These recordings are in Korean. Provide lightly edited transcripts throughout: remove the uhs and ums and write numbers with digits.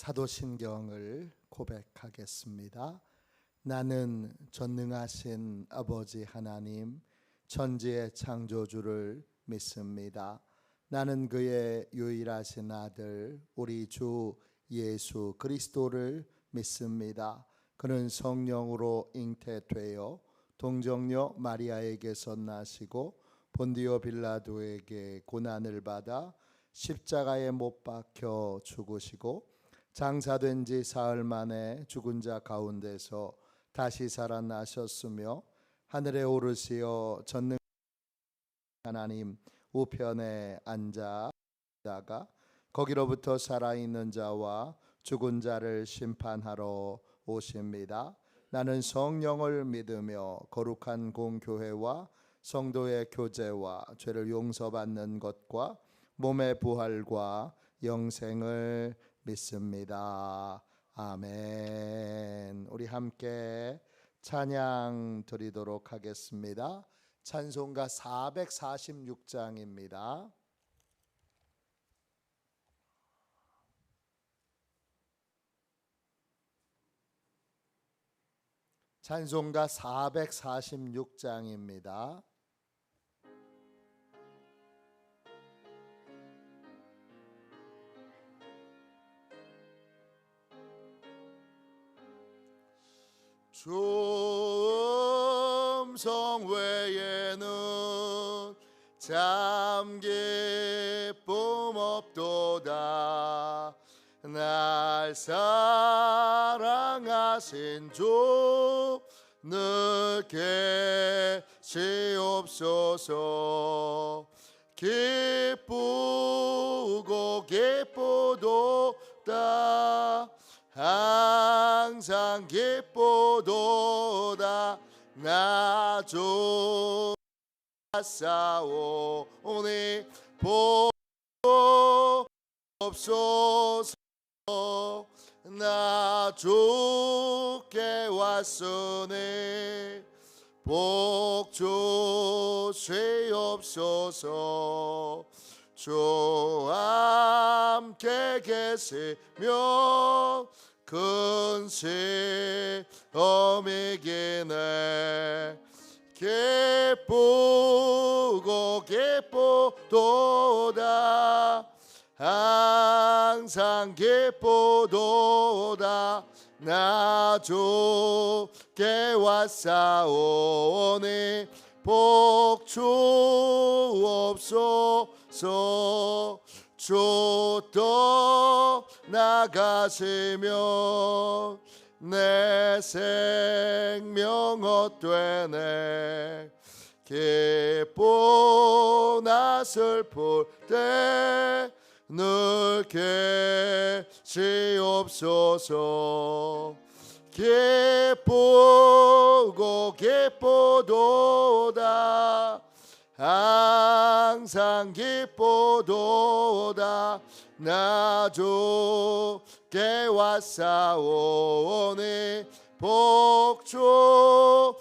사도신경을 고백하겠습니다. 나는 전능하신 아버지 하나님, 천지의 창조주를 믿습니다. 나는 그의 유일하신 아들 우리 주 예수 그리스도를 믿습니다. 그는 성령으로 잉태되어 동정녀 마리아에게서 나시고 본디오 빌라도에게 고난을 받아 십자가에 못 박혀 죽으시고 장사된 지 사흘 만에 죽은 자 가운데서 다시 살아나셨으며 하늘에 오르시어 전능 하나님 우편에 앉아다가 거기로부터 살아있는 자와 죽은 자를 심판하러 오십니다. 나는 성령을 믿으며 거룩한 공교회와 성도의 교제와 죄를 용서받는 것과 몸의 부활과 영생을 믿습니다. 아멘. 우리 함께 찬양 드리도록 하겠습니다. 찬송가 446장입니다. 찬송가 446장입니다. 주 음성 외에는 참 기쁨 없도다. 날 사랑하신 주 늘 계시옵소서. 기쁘고 기쁘도다. 항상 기쁘도다. 나 주 싸우니 보옵소서. 나 주께 왔으니 복 주시옵소서. 주 함께 계시며 큰 시험이 기네. 기쁘고 기쁘도다. 항상 기쁘도다. 나 주께 왔사오니 복 주옵소서. 주 떠나가시면 내 생명 헛되네. 기쁘나 슬플 때 늘 계시옵소서. 기쁘고 기쁘도다. 항상 기쁘도다. 나 주께 왔사오니 복 주옵소서.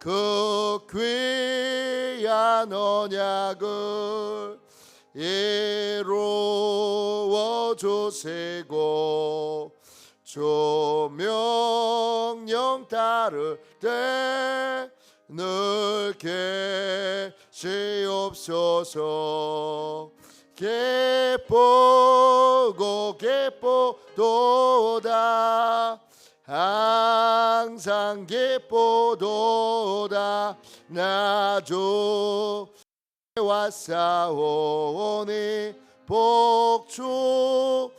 그 귀한 언약을 이루어 주시고 주 명령 따를 때 늘 계시옵소서. 기쁘고 기쁘도다. 항상 기쁘도다. 나 주께 왔사오니 복 주옵소서.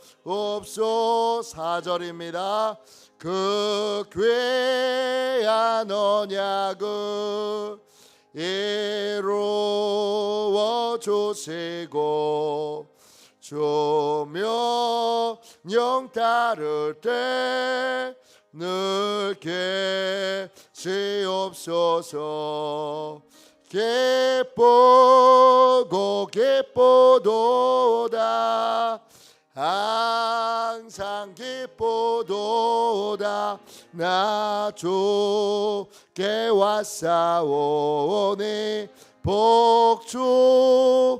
4절입니다. 그 귀한 언약을 이루어 주시고 주 명령 따를 때 늘 계시옵소서. 기쁘고 기쁘도다. 항상 기쁘도다. 나 주께 왔사오니 복 주옵소서.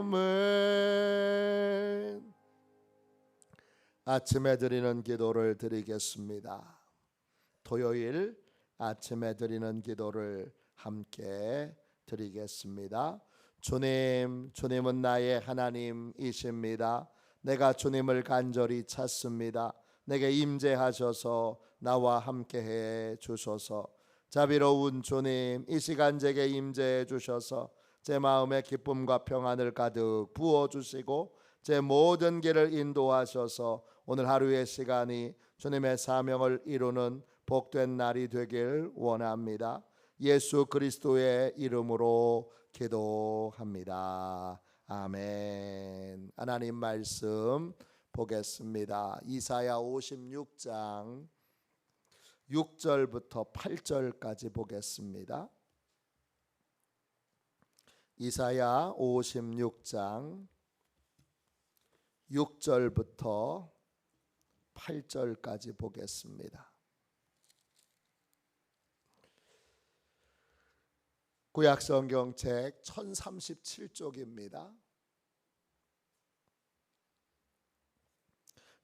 아멘. 아침에 드리는 기도를 드리겠습니다. 토요일 아침에 드리는 기도를 함께 드리겠습니다. 주님, 주님은 나의 하나님이십니다. 내가 주님을 간절히 찾습니다. 내게 임재하셔서 나와 함께해 주소서. 자비로운 주님, 이 시간 제게 임재해 주셔서 제 마음에 기쁨과 평안을 가득 부어주시고 제 모든 길을 인도하셔서 오늘 하루의 시간이 주님의 사명을 이루는 복된 날이 되길 원합니다. 예수 그리스도의 이름으로 기도합니다. 아멘. 하나님 말씀 보겠습니다. 이사야 56장 6절부터 8절까지 보겠습니다. 이사야 56장 6절부터 8절까지 보겠습니다. 구약성경책 1037쪽입니다.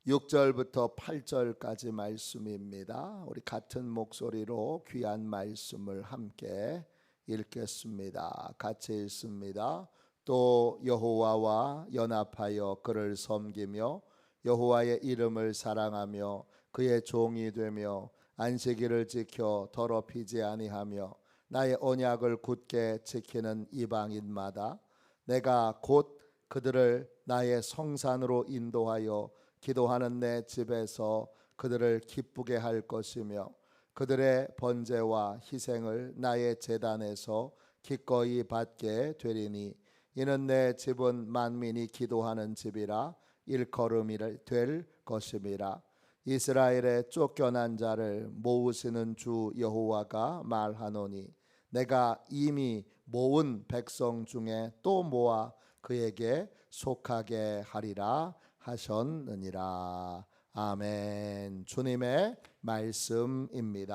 6절부터 8절까지 말씀입니다. 우리 같은 목소리로 귀한 말씀을 함께 읽겠습니다. 같이 읽습니다. 또 여호와와 연합하여 그를 섬기며 여호와의 이름을 사랑하며 그의 종이 되며 안식일을 지켜 더럽히지 아니하며 나의 언약을 굳게 지키는 이방인마다 내가 곧 그들을 나의 성산으로 인도하여 기도하는 내 집에서 그들을 기쁘게 할 것이며 그들의 번제와 희생을 나의 제단에서 기꺼이 받게 되리니 이는 내 집은 만민이 기도하는 집이라 일컬음이 될 것임이라. 이스라엘의 쫓겨난 자를 모으시는 주 여호와가 말하노니 내가 이미 모은 백성 중에 또 모아 그에게 속하게 하리라 하셨느니라. 아멘. 주님의 말씀입니다.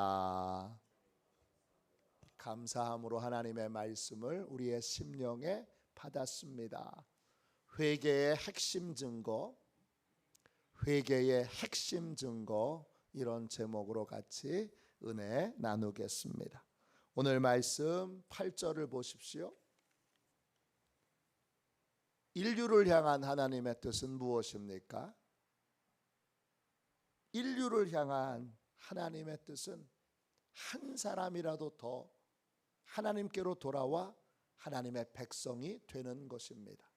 감사함으로 하나님의 말씀을 우리의 심령에 받았습니다. 회개의 핵심 증거, 회개의 핵심 증거, 이런 제목으로 같이 은혜 나누겠습니다. 오늘 말씀 8절을 보십시오. 인류를 향한 하나님의 뜻은 무엇입니까? 인류를 향한 하나님의 뜻은 한 사람이라도 더 하나님께로 돌아와 하나님의 백성이 되는 것입니다.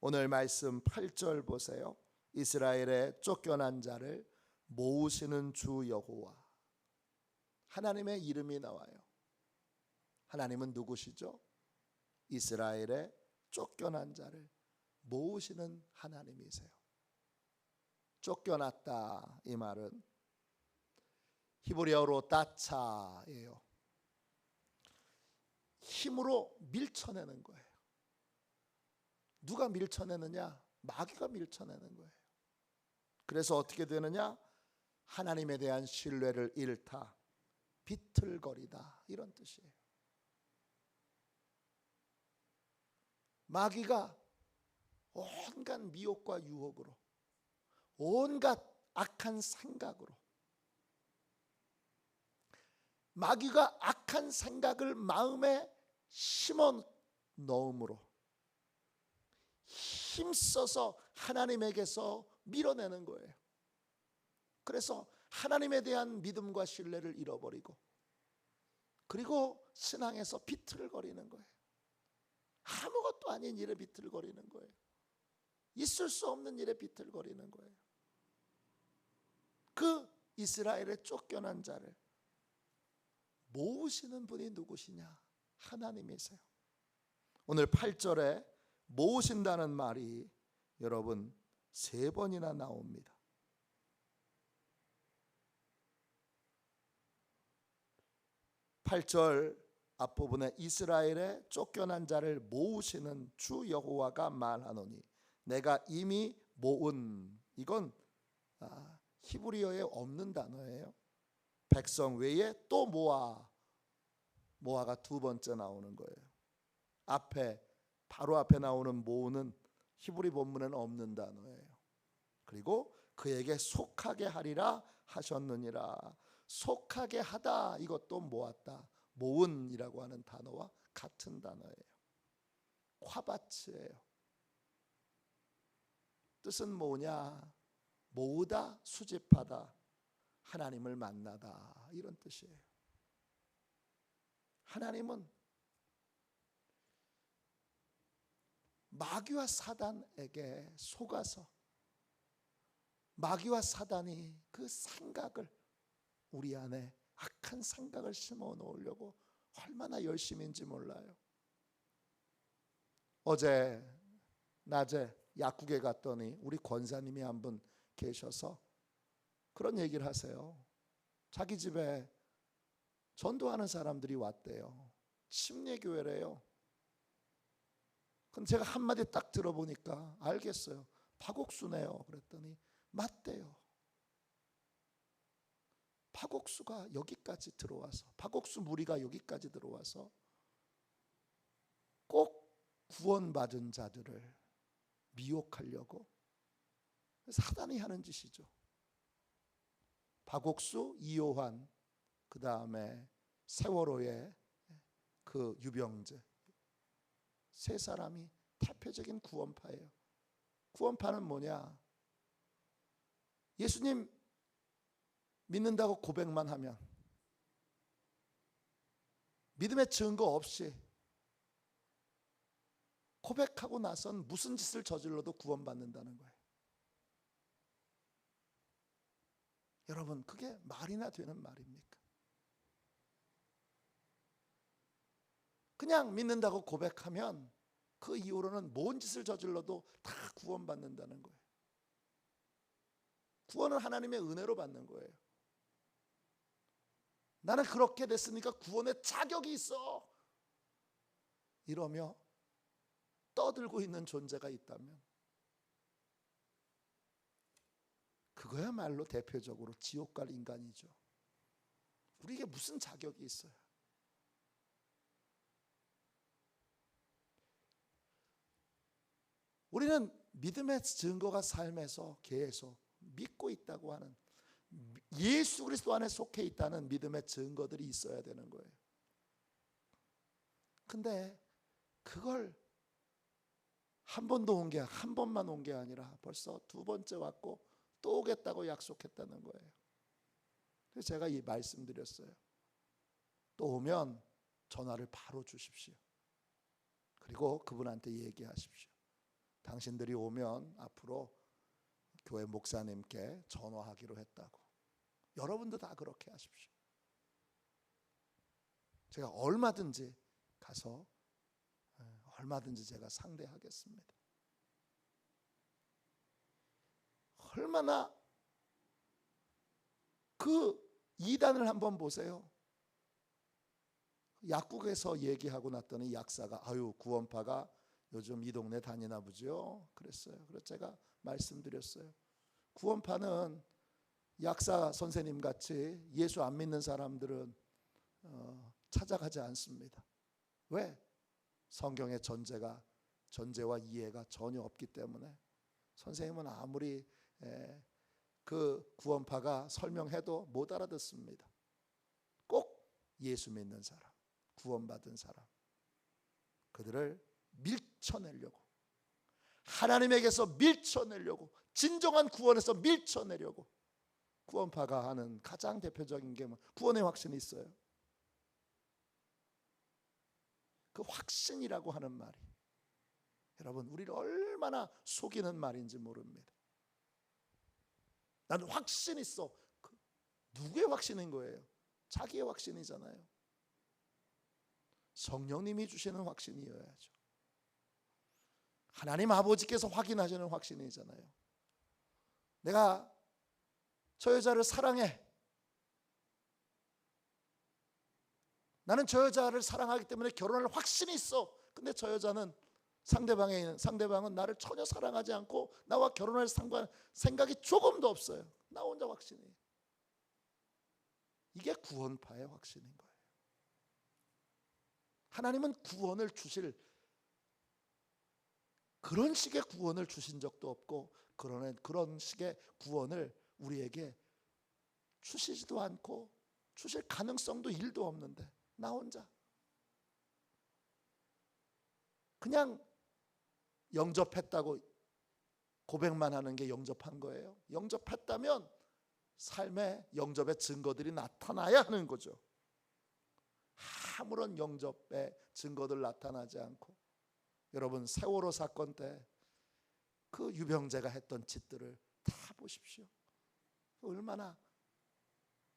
오늘 말씀 8절 보세요. 이스라엘의 쫓겨난 자를 모으시는 주 여호와. 하나님의 이름이 나와요. 하나님은 누구시죠? 이스라엘의 쫓겨난 자를 모으시는 하나님이세요. 쫓겨났다, 이 말은 히브리어로 따차예요. 힘으로 밀쳐내는 거예요. 누가 밀쳐내느냐? 마귀가 밀쳐내는 거예요. 그래서 어떻게 되느냐? 하나님에 대한 신뢰를 잃다, 비틀거리다, 이런 뜻이에요. 마귀가 온갖 미혹과 유혹으로, 온갖 악한 생각으로, 마귀가 악한 생각을 마음에 심어 넣음으로 힘써서 하나님에게서 밀어내는 거예요. 그래서 하나님에 대한 믿음과 신뢰를 잃어버리고, 그리고 신앙에서 비틀거리는 거예요. 아무것도 아닌 일에 비틀거리는 거예요. 있을 수 없는 일에 비틀거리는 거예요. 그 이스라엘의 쫓겨난 자를 모으시는 분이 누구시냐? 하나님이세요. 오늘 8절에 모으신다는 말이 여러분 3번이나 나옵니다. 8절 앞부분에 이스라엘의 쫓겨난 자를 모으시는 주 여호와가 말하노니 내가 이미 모은, 이건 히브리어에 없는 단어예요. 백성 외에 또 모아가 2번째 나오는 거예요. 바로 앞에 나오는 모으는 히브리 본문에는 없는 단어예요. 그리고 그에게 속하게 하리라 하셨느니라. 속하게 하다, 이것도 모았다, 모은이라고 하는 단어와 같은 단어예요. 콰바츠예요. 뜻은 뭐냐? 모으다, 수집하다, 하나님을 만나다, 이런 뜻이에요. 하나님은 마귀와 사단에게 속아서 마귀와 사단이 그 생각을, 우리 안에 악한 생각을 심어 놓으려고 얼마나 열심인지 몰라요. 어제 낮에 약국에 갔더니 우리 권사님이 한 분 계셔서 그런 얘기를 하세요. 자기 집에 전도하는 사람들이 왔대요. 침례교회래요. 근데 제가 한마디 딱 들어보니까 알겠어요. 파곡수네요. 그랬더니 맞대요. 파곡수가 여기까지 들어와서, 파곡수 무리가 여기까지 들어와서 꼭 구원받은 자들을 미혹하려고 사단이 하는 짓이죠. 파곡수, 이요한, 그 다음에 세월호의 그 유병재, 세 사람이 대표적인 구원파예요. 구원파는 뭐냐? 예수님 믿는다고 고백만 하면, 믿음의 증거 없이 고백하고 나선 무슨 짓을 저질러도 구원받는다는 거예요. 여러분, 그게 말이나 되는 말입니까? 그냥 믿는다고 고백하면 그 이후로는 뭔 짓을 저질러도 다 구원받는다는 거예요. 구원은 하나님의 은혜로 받는 거예요. 나는 그렇게 됐으니까 구원의 자격이 있어, 이러며 떠들고 있는 존재가 있다면 그거야말로 대표적으로 지옥 갈 인간이죠. 우리에게 무슨 자격이 있어요? 우리는 믿음의 증거가 삶에서 계속 믿고 있다고 하는, 예수 그리스도 안에 속해 있다는 믿음의 증거들이 있어야 되는 거예요. 근데 그걸 한 번만 온 게 아니라 벌써 두 번째 왔고 또 오겠다고 약속했다는 거예요. 그래서 제가 이 말씀드렸어요. 또 오면 전화를 바로 주십시오. 그리고 그분한테 얘기하십시오. 당신들이 오면 앞으로 교회 목사님께 전화하기로 했다고. 여러분도 다 그렇게 하십시오. 제가 얼마든지 가서 얼마든지 제가 상대하겠습니다. 얼마나 그 이단을 한번 보세요. 약국에서 얘기하고 났더니 약사가 아유, 구원파가 요즘 이 동네 다니나 보죠, 그랬어요. 그래서 제가 말씀드렸어요. 구원파는 약사 선생님 같이 예수 안 믿는 사람들은 찾아가지 않습니다. 왜? 성경의 전제와 이해가 전혀 없기 때문에. 선생님은 아무리 그 구원파가 설명해도 못 알아듣습니다. 꼭 예수 믿는 사람, 구원받은 사람, 그들을 밀쳐내려고, 하나님에게서 밀쳐내려고, 진정한 구원에서 밀쳐내려고 구원파가 하는 가장 대표적인 게 구원의 확신이 있어요. 그 확신이라고 하는 말이, 여러분, 우리를 얼마나 속이는 말인지 모릅니다. 나는 확신 있어. 누구의 확신인 거예요? 자기의 확신이잖아요. 성령님이 주시는 확신이어야죠. 하나님 아버지께서 확인하시는 확신이잖아요. 내가 저 여자를 사랑해. 나는 저 여자를 사랑하기 때문에 결혼할 확신이 있어. 근데 저 여자는 상대방은 나를 전혀 사랑하지 않고 나와 결혼할 생각이 조금도 없어요. 나 혼자 확신이에요. 이게 구원파의 확신인 거예요. 하나님은 구원을 주실 그런 식의 구원을 주신 적도 없고 그런 식의 구원을 우리에게 주시지도 않고 주실 가능성도 1도 없는데 나 혼자 그냥 영접했다고 고백만 하는 게 영접한 거예요. 영접했다면 삶의 영접의 증거들이 나타나야 하는 거죠. 아무런 영접의 증거들 나타나지 않고, 여러분 세월호 사건 때 그 유병재가 했던 짓들을 다 보십시오. 얼마나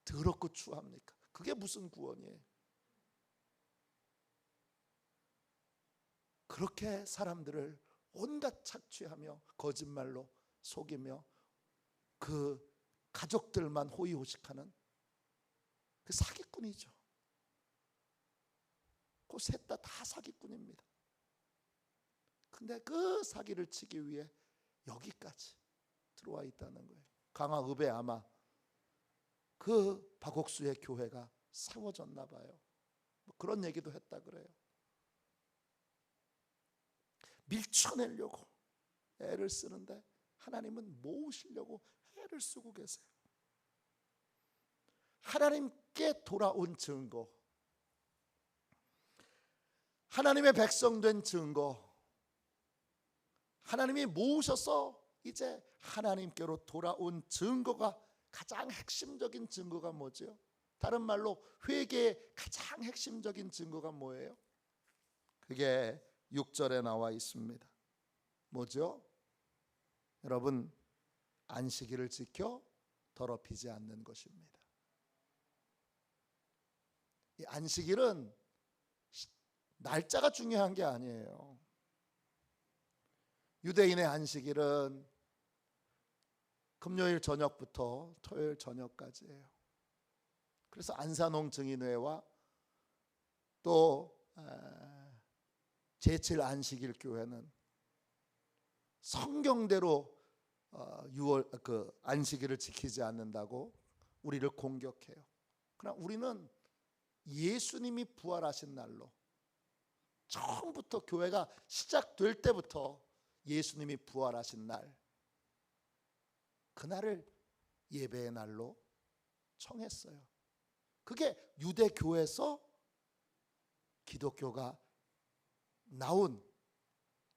더럽고 추합니까? 그게 무슨 구원이에요? 그렇게 사람들을 온갖 착취하며 거짓말로 속이며 그 가족들만 호의호식하는 그 사기꾼이죠. 그 셋 다 사기꾼입니다. 근데 그 사기를 치기 위해 여기까지 들어와 있다는 거예요. 강화읍에 아마 그 박옥수의 교회가 세워졌나 봐요. 뭐 그런 얘기도 했다 그래요. 밀쳐내려고 애를 쓰는데 하나님은 모으시려고 애를 쓰고 계세요. 하나님께 돌아온 증거, 하나님의 백성된 증거, 하나님이 모으셔서 이제 하나님께로 돌아온 증거가, 가장 핵심적인 증거가 뭐죠? 다른 말로 회개의 가장 핵심적인 증거가 뭐예요? 그게 6절에 나와 있습니다. 뭐죠? 여러분, 안식일을 지켜 더럽히지 않는 것입니다. 이 안식일은 날짜가 중요한 게 아니에요. 유대인의 안식일은 금요일 저녁부터 토요일 저녁까지예요. 그래서 안산홍 증인회와 또 제7 안식일 교회는 성경대로 6월 그 안식일을 지키지 않는다고 우리를 공격해요. 그러나 우리는 예수님이 부활하신 날로, 처음부터 교회가 시작될 때부터 예수님이 부활하신 날, 그날을 예배의 날로 정했어요. 그게 유대교에서 기독교가 나온,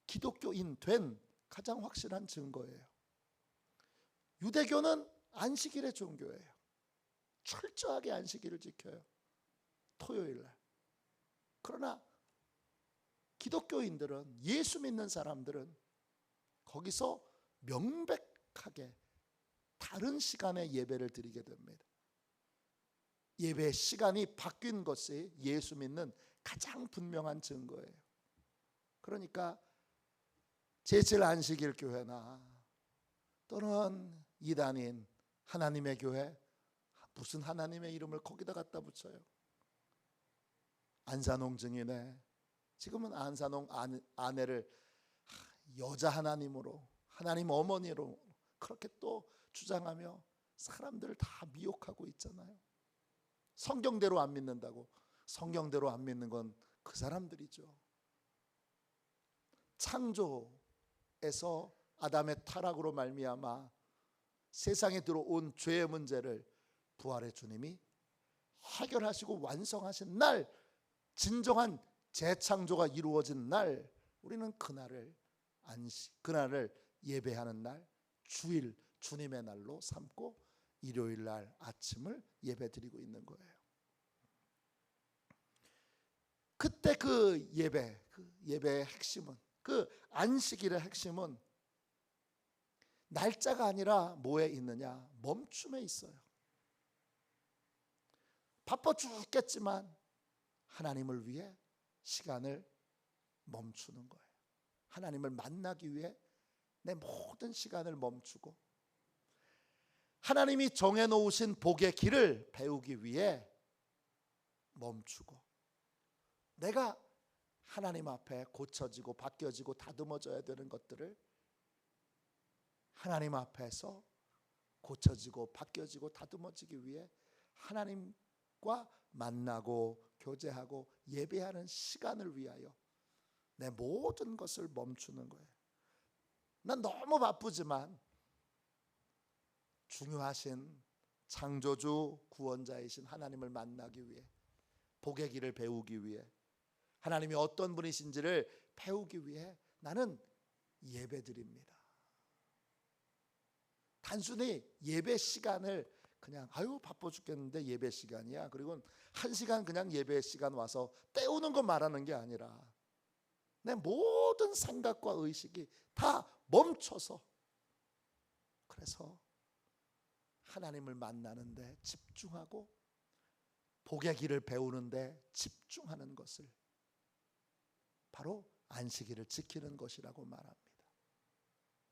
기독교인 된 가장 확실한 증거예요. 유대교는 안식일의 종교예요. 철저하게 안식일을 지켜요. 토요일날. 그러나 기독교인들은, 예수 믿는 사람들은 거기서 명백하게 다른 시간에 예배를 드리게 됩니다. 예배의 시간이 바뀐 것이 예수 믿는 가장 분명한 증거예요. 그러니까 제7 안식일 교회나 또는 이단인 하나님의 교회, 무슨 하나님의 이름을 거기다 갖다 붙여요? 안산홍 증인회, 지금은 안산홍 아내를 여자 하나님으로, 하나님 어머니로 그렇게 또 주장하며 사람들을 다 미혹하고 있잖아요. 성경대로 안 믿는다고. 성경대로 안 믿는 건 그 사람들이죠. 창조에서 아담의 타락으로 말미암아 세상에 들어온 죄의 문제를 부활의 주님이 해결하시고 완성하신 날, 진정한 재창조가 이루어진 날, 우리는 그날을 그날을 예배하는 날, 주일, 주님의 날로 삼고 일요일 날 아침을 예배드리고 있는 거예요. 그때 그 예배의 핵심은, 그 안식일의 핵심은 날짜가 아니라 뭐에 있느냐? 멈춤에 있어요. 바빠 죽겠지만 하나님을 위해 시간을 멈추는 거예요. 하나님을 만나기 위해 내 모든 시간을 멈추고 하나님이 정해놓으신 복의 길을 배우기 위해 멈추고, 내가 하나님 앞에 고쳐지고 바뀌어지고 다듬어져야 되는 것들을 하나님 앞에서 고쳐지고 바뀌어지고 다듬어지기 위해 하나님과 만나고 교제하고 예배하는 시간을 위하여 내 모든 것을 멈추는 거예요. 난 너무 바쁘지만 중요하신 창조주 구원자이신 하나님을 만나기 위해, 복의 길을 배우기 위해, 하나님이 어떤 분이신지를 배우기 위해 나는 예배드립니다. 단순히 예배 시간을 그냥 바빠 죽겠는데 예배 시간이야, 그리고 1시간 그냥 예배 시간 와서 때우는 거 말하는 게 아니라 내 모든 생각과 의식이 다 멈춰서, 그래서 하나님을 만나는데 집중하고 복의 길을 배우는데 집중하는 것을 바로 안식일을 지키는 것이라고 말합니다.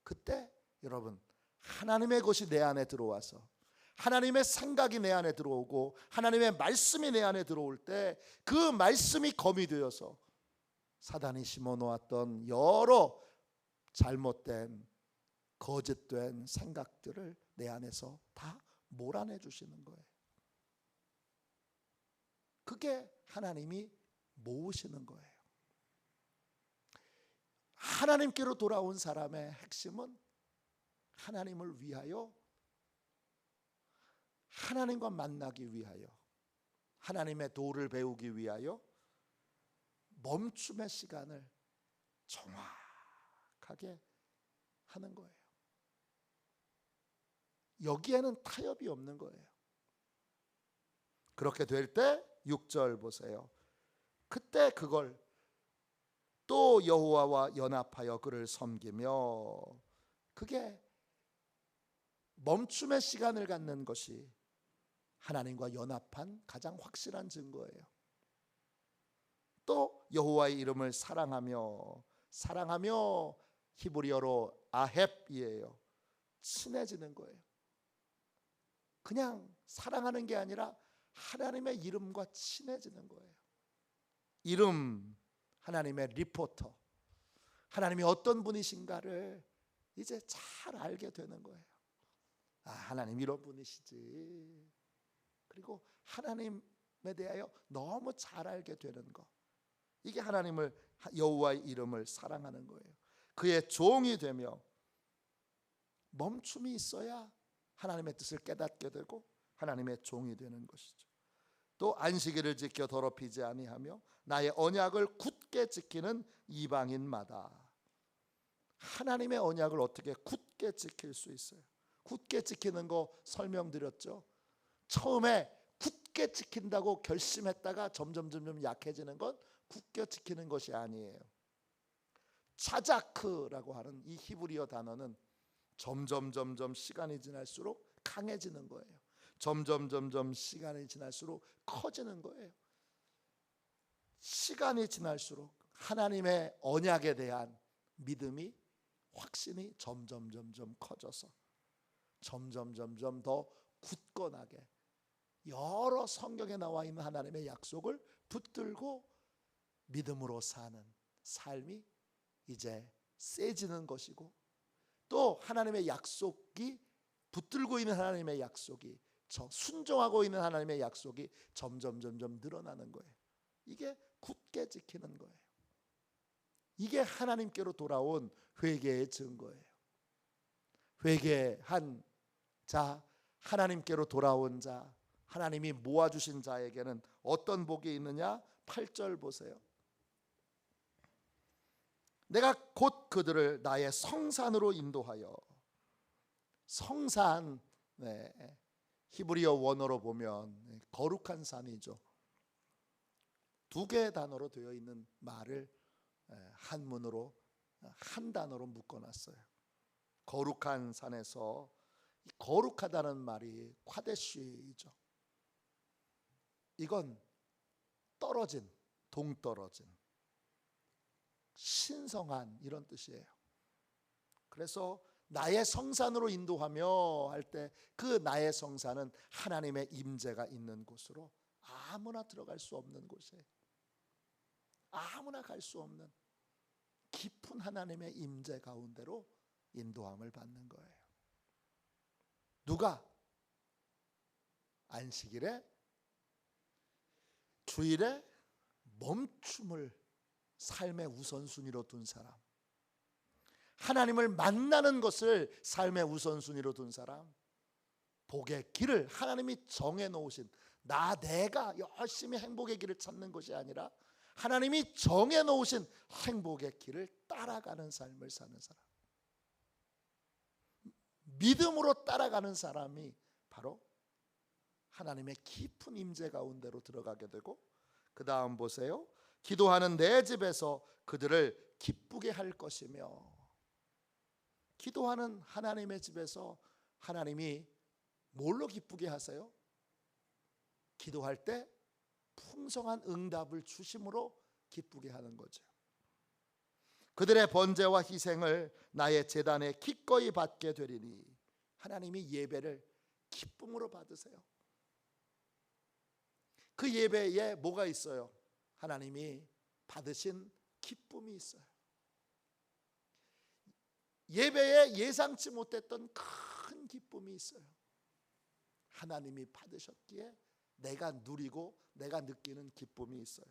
그때 여러분, 하나님의 것이 내 안에 들어와서 하나님의 생각이 내 안에 들어오고 하나님의 말씀이 내 안에 들어올 때 그 말씀이 검이 되어서 사단이 심어놓았던 여러 잘못된 거짓된 생각들을 내 안에서 다 몰아내 주시는 거예요. 그게 하나님이 모으시는 거예요. 하나님께로 돌아온 사람의 핵심은 하나님을 위하여, 하나님과 만나기 위하여, 하나님의 도를 배우기 위하여 멈춤의 시간을 정확하게 하는 거예요. 여기에는 타협이 없는 거예요. 그렇게 될 때 6절 보세요. 그때 그걸 또 여호와와 연합하여 그를 섬기며, 그게 멈춤의 시간을 갖는 것이 하나님과 연합한 가장 확실한 증거예요. 또 여호와의 이름을 사랑하며, 사랑하며 히브리어로 아헵이에요. 친해지는 거예요. 그냥 사랑하는 게 아니라 하나님의 이름과 친해지는 거예요. 이름, 하나님의 리포터, 하나님이 어떤 분이신가를 이제 잘 알게 되는 거예요. 아, 하나님 이런 분이시지. 그리고 하나님에 대하여 너무 잘 알게 되는 거, 이게 하나님을, 여호와의 이름을 사랑하는 거예요. 그의 종이 되며, 멈춤이 있어야 하나님의 뜻을 깨닫게 되고 하나님의 종이 되는 것이죠. 또 안식일을 지켜 더럽히지 아니하며 나의 언약을 굳게 지키는 이방인마다. 하나님의 언약을 어떻게 굳게 지킬 수 있어요? 굳게 지키는 거 설명드렸죠. 처음에 굳게 지킨다고 결심했다가 점점 약해지는 건 굳게 지키는 것이 아니에요. 차자크라고 하는 이 히브리어 단어는 점점 시간이 지날수록 강해지는 거예요. 점점 시간이 지날수록 커지는 거예요. 시간이 지날수록 하나님의 언약에 대한 믿음이, 확신이 점점 커져서 점점 더 굳건하게 여러 성경에 나와 있는 하나님의 약속을 붙들고 믿음으로 사는 삶이 이제 세지는 것이고, 또 하나님의 약속이, 붙들고 있는 하나님의 약속이, 순종하고 있는 하나님의 약속이 점점 늘어나는 거예요. 이게 굳게 지키는 거예요. 이게 하나님께로 돌아온 회개의 증거예요. 회개한 자, 하나님께로 돌아온 자, 하나님이 모아주신 자에게는 어떤 복이 있느냐? 8절 보세요. 내가 곧 그들을 나의 성산으로 인도하여. 성산, 히브리어 원어로 보면 거룩한 산이죠. 두 개의 단어로 되어 있는 말을 한문으로 한 단어로 묶어놨어요. 거룩한 산에서, 거룩하다는 말이 콰데시죠. 이건 떨어진, 동떨어진, 신성한, 이런 뜻이에요. 그래서 나의 성산으로 인도하며 할 때 그 나의 성산은 하나님의 임재가 있는 곳으로, 아무나 들어갈 수 없는 곳에, 아무나 갈 수 없는 깊은 하나님의 임재 가운데로 인도함을 받는 거예요. 누가? 안식일에, 주일에 멈춤을 삶의 우선순위로 둔 사람, 하나님을 만나는 것을 삶의 우선순위로 둔 사람, 복의 길을 하나님이 정해놓으신, 내가 열심히 행복의 길을 찾는 것이 아니라 하나님이 정해놓으신 행복의 길을 따라가는 삶을 사는 사람, 믿음으로 따라가는 사람이 바로 하나님의 깊은 임재 가운데로 들어가게 되고, 그 다음 보세요. 기도하는 내 집에서 그들을 기쁘게 할 것이며. 기도하는 하나님의 집에서 하나님이 뭘로 기쁘게 하세요? 기도할 때 풍성한 응답을 주심으로 기쁘게 하는 거죠. 그들의 번제와 희생을 나의 제단에 기꺼이 받게 되리니. 하나님이 예배를 기쁨으로 받으세요. 그 예배에 뭐가 있어요? 하나님이 받으신 기쁨이 있어요. 예배에 예상치 못했던 큰 기쁨이 있어요. 하나님이 받으셨기에 내가 누리고 내가 느끼는 기쁨이 있어요.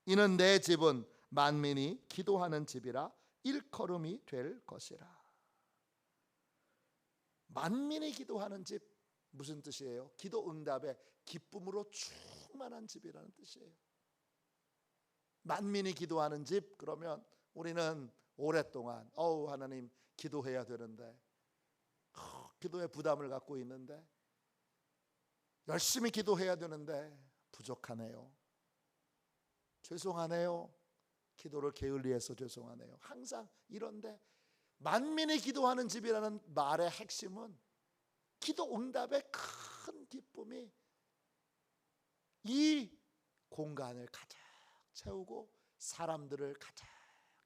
이는 내 집은 만민이 기도하는 집이라 일컬음이 될 것이라. 만민이 기도하는 집, 무슨 뜻이에요? 기도 응답에 기쁨으로 충만한 집이라는 뜻이에요. 만민이 기도하는 집, 그러면 우리는 오랫동안 하나님 기도해야 되는데, 기도에 부담을 갖고 있는데, 열심히 기도해야 되는데 부족하네요, 죄송하네요, 기도를 게을리해서 죄송하네요. 항상 이런데, 만민이 기도하는 집이라는 말의 핵심은 기도 응답의 큰 기쁨이 이 공간을 가득 채우고 사람들을 가득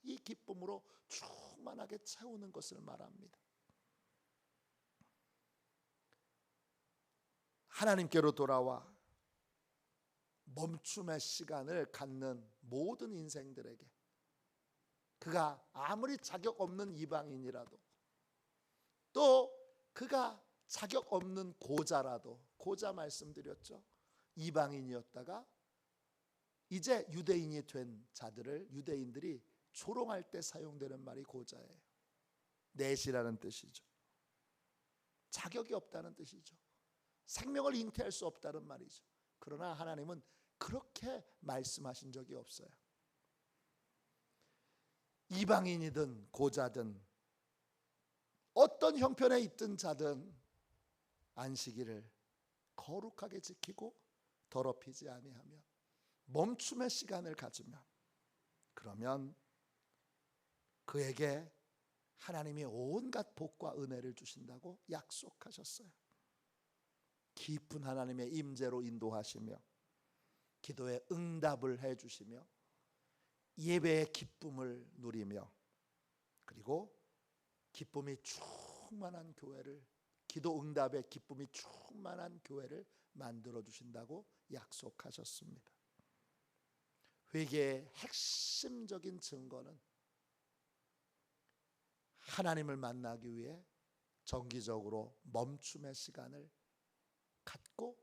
이 기쁨으로 충만하게 채우는 것을 말합니다. 하나님께로 돌아와 멈춤의 시간을 갖는 모든 인생들에게, 그가 아무리 자격 없는 이방인이라도, 또 그가 자격 없는 고자라도, 고자 말씀드렸죠. 이방인이었다가 이제 유대인이 된 자들을 유대인들이 조롱할 때 사용되는 말이 고자예요. 넷이라는 뜻이죠. 자격이 없다는 뜻이죠. 생명을 잉태할 수 없다는 말이죠. 그러나 하나님은 그렇게 말씀하신 적이 없어요. 이방인이든 고자든 어떤 형편에 있든 자든 안식일을 거룩하게 지키고 더럽히지 아니하며 멈춤의 시간을 가지면, 그러면 그에게 하나님이 온갖 복과 은혜를 주신다고 약속하셨어요. 깊은 하나님의 임재로 인도하시며 기도에 응답을 해주시며 예배의 기쁨을 누리며, 그리고 기쁨이 충만한 교회를, 기도 응답의 기쁨이 충만한 교회를 만들어 주신다고 약속하셨습니다. 회개의 핵심적인 증거는 하나님을 만나기 위해 정기적으로 멈춤의 시간을 갖고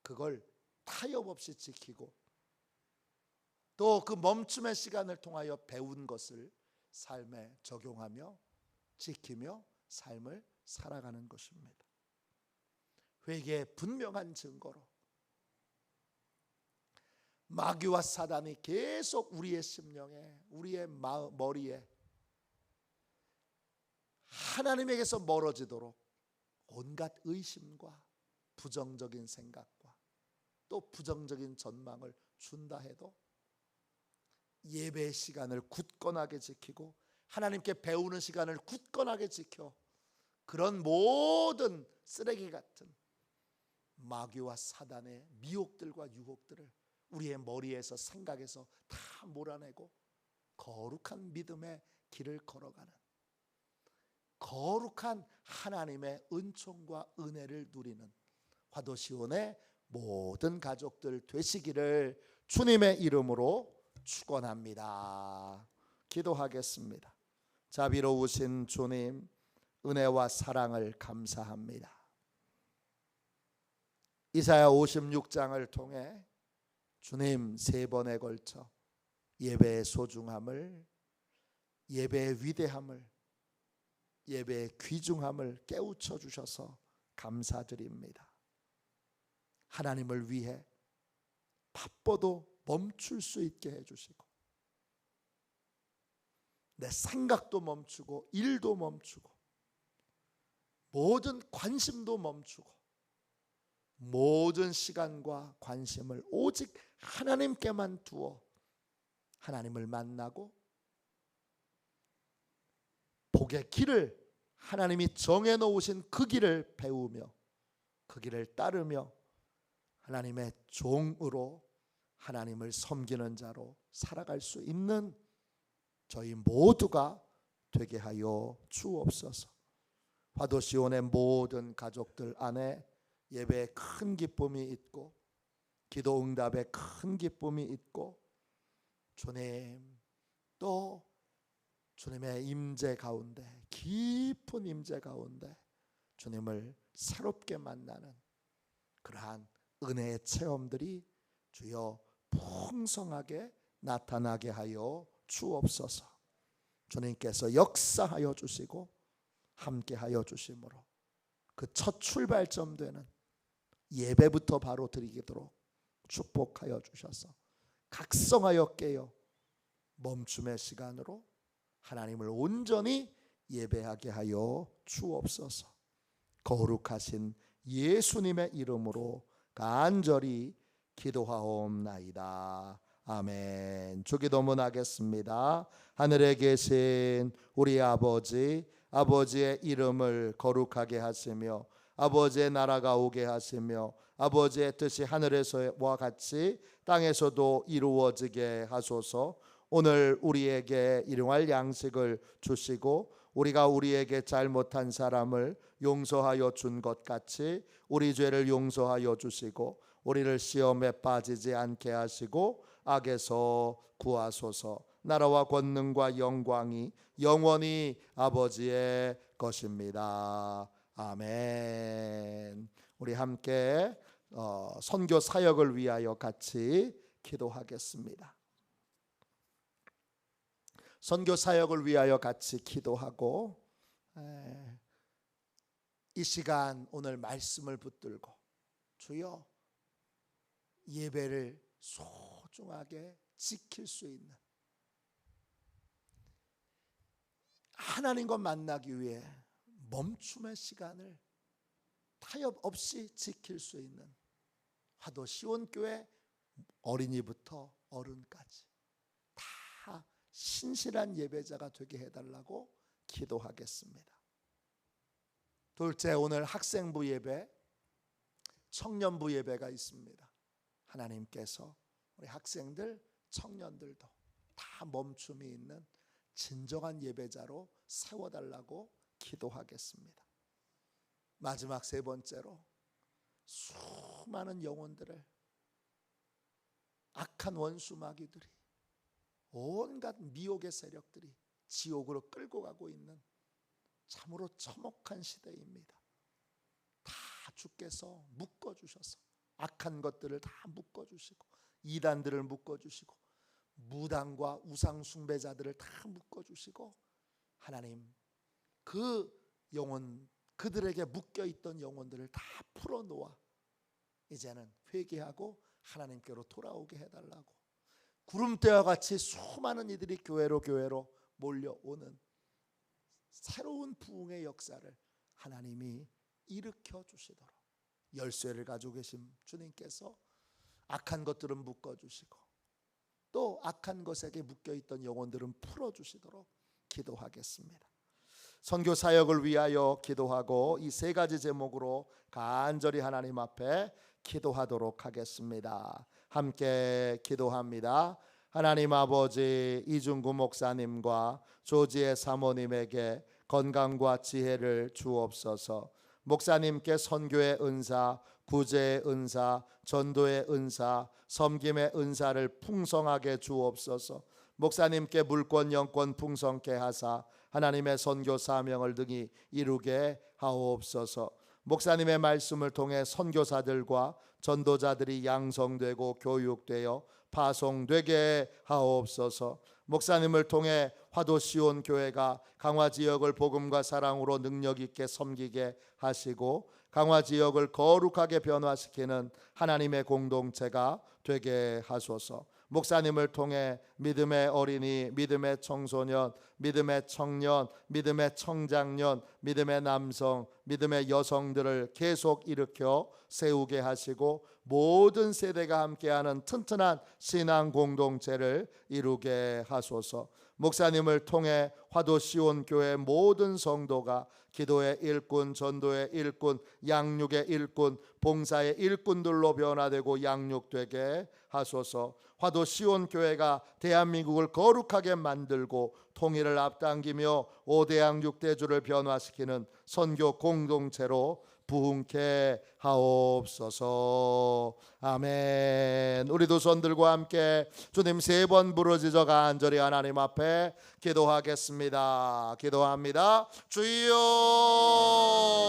그걸 타협 없이 지키고, 또 그 멈춤의 시간을 통하여 배운 것을 삶에 적용하며 지키며 삶을 살아가는 것입니다. 회개의 분명한 증거로 마귀와 사단이 계속 우리의 심령에, 우리의 머리에 하나님에게서 멀어지도록 온갖 의심과 부정적인 생각과 또 부정적인 전망을 준다 해도 예배의 시간을 굳건하게 지키고 하나님께 배우는 시간을 굳건하게 지켜 그런 모든 쓰레기 같은 마귀와 사단의 미혹들과 유혹들을 우리의 머리에서, 생각에서 다 몰아내고 거룩한 믿음의 길을 걸어가는 거룩한 하나님의 은총과 은혜를 누리는 화도시온의 모든 가족들 되시기를 주님의 이름으로 축원합니다. 기도하겠습니다. 자비로우신 주님, 은혜와 사랑을 감사합니다. 이사야 56장을 통해 주님 3번에 걸쳐 예배의 소중함을, 예배의 위대함을, 예배의 귀중함을 깨우쳐 주셔서 감사드립니다. 하나님을 위해 바빠도 멈출 수 있게 해주시고, 내 생각도 멈추고 일도 멈추고 모든 관심도 멈추고 모든 시간과 관심을 오직 하나님께만 두어 하나님을 만나고 복의 길을, 하나님이 정해놓으신 그 길을 배우며 그 길을 따르며 하나님의 종으로 하나님을 섬기는 자로 살아갈 수 있는 저희 모두가 되게 하여 주옵소서. 화도시온의 모든 가족들 안에 예배에 큰 기쁨이 있고 기도 응답에 큰 기쁨이 있고, 주님 또 주님의 임재 가운데, 깊은 임재 가운데 주님을 새롭게 만나는 그러한 은혜의 체험들이 주여 풍성하게 나타나게 하여 주옵소서. 주님께서 역사하여 주시고 함께하여 주심으로 그 첫 출발점 되는 예배부터 바로 드리도록 축복하여 주셔서 각성하여 깨어 멈춤의 시간으로 하나님을 온전히 예배하게 하여 주옵소서. 거룩하신 예수님의 이름으로 간절히 기도하옵나이다. 아멘. 주기도문 하겠습니다. 하늘에 계신 우리 아버지, 아버지의 이름을 거룩하게 하시며 아버지의 나라가 오게 하시며 아버지의 뜻이 하늘에서와 같이 땅에서도 이루어지게 하소서. 오늘 우리에게 일용할 양식을 주시고 우리가 우리에게 잘못한 사람을 용서하여 준 것 같이 우리 죄를 용서하여 주시고 우리를 시험에 빠지지 않게 하시고 악에서 구하소서. 나라와 권능과 영광이 영원히 아버지의 것입니다. 아멘. 우리 함께 선교 사역을 위하여 같이 기도하겠습니다. 선교 사역을 위하여 같이 기도하고 이 시간 오늘 말씀을 붙들고 주여 예배를 소중하게 지킬 수 있는, 하나님과 만나기 위해 멈춤의 시간을 타협 없이 지킬 수 있는 화도 시온교회 어린이부터 어른까지 다 신실한 예배자가 되게 해달라고 기도하겠습니다. 둘째, 오늘 학생부 예배, 청년부 예배가 있습니다. 하나님께서 우리 학생들, 청년들도 다 멈춤이 있는 진정한 예배자로 세워달라고 기도하겠습니다. 마지막 세 번째로 수많은 영혼들을 악한 원수 마귀들이, 온갖 미혹의 세력들이 지옥으로 끌고 가고 있는 참으로 참혹한 시대입니다. 다 주께서 묶어주셔서 악한 것들을 다 묶어주시고 이단들을 묶어주시고 무당과 우상 숭배자들을 다 묶어주시고 하나님 그 영혼, 그들에게 묶여있던 영혼들을 다 풀어놓아 이제는 회개하고 하나님께로 돌아오게 해달라고, 구름대와 같이 수많은 이들이 교회로 몰려오는 새로운 부흥의 역사를 하나님이 일으켜 주시도록 열쇠를 가지고 계신 주님께서 악한 것들은 묶어주시고 또 악한 것에게 묶여있던 영혼들은 풀어주시도록 기도하겠습니다. 선교 사역을 위하여 기도하고 이 세 가지 제목으로 간절히 하나님 앞에 기도하도록 하겠습니다. 함께 기도합니다. 하나님 아버지, 이중구 목사님과 조지의 사모님에게 건강과 지혜를 주옵소서. 목사님께 선교의 은사, 구제의 은사, 전도의 은사, 섬김의 은사를 풍성하게 주옵소서. 목사님께 물권 영권 풍성케 하사 하나님의 선교 사명을 등이 이루게 하옵소서. 목사님의 말씀을 통해 선교사들과 전도자들이 양성되고 교육되어 파송되게 하옵소서. 목사님을 통해 화도 시온 교회가 강화 지역을 복음과 사랑으로 능력 있게 섬기게 하시고 강화 지역을 거룩하게 변화시키는 하나님의 공동체가 되게 하소서. 목사님을 통해 믿음의 어린이, 믿음의 청소년, 믿음의 청년, 믿음의 청장년, 믿음의 남성, 믿음의 여성들을 계속 일으켜 세우게 하시고 모든 세대가 함께하는 튼튼한 신앙 공동체를 이루게 하소서. 목사님을 통해 화도 시온 교회 모든 성도가 기도의 일꾼, 전도의 일꾼, 양육의 일꾼, 봉사의 일꾼들로 변화되고 양육되게 하소서. 화도 시온 교회가 대한민국을 거룩하게 만들고 통일을 앞당기며 5대양 6대주를 변화시키는 선교 공동체로 부흥케 하옵소서. 아멘. 우리 두 손 들고 함께 주님 3번 부르짖어 간절히 하나님 앞에 기도하겠습니다. 기도합니다. 주여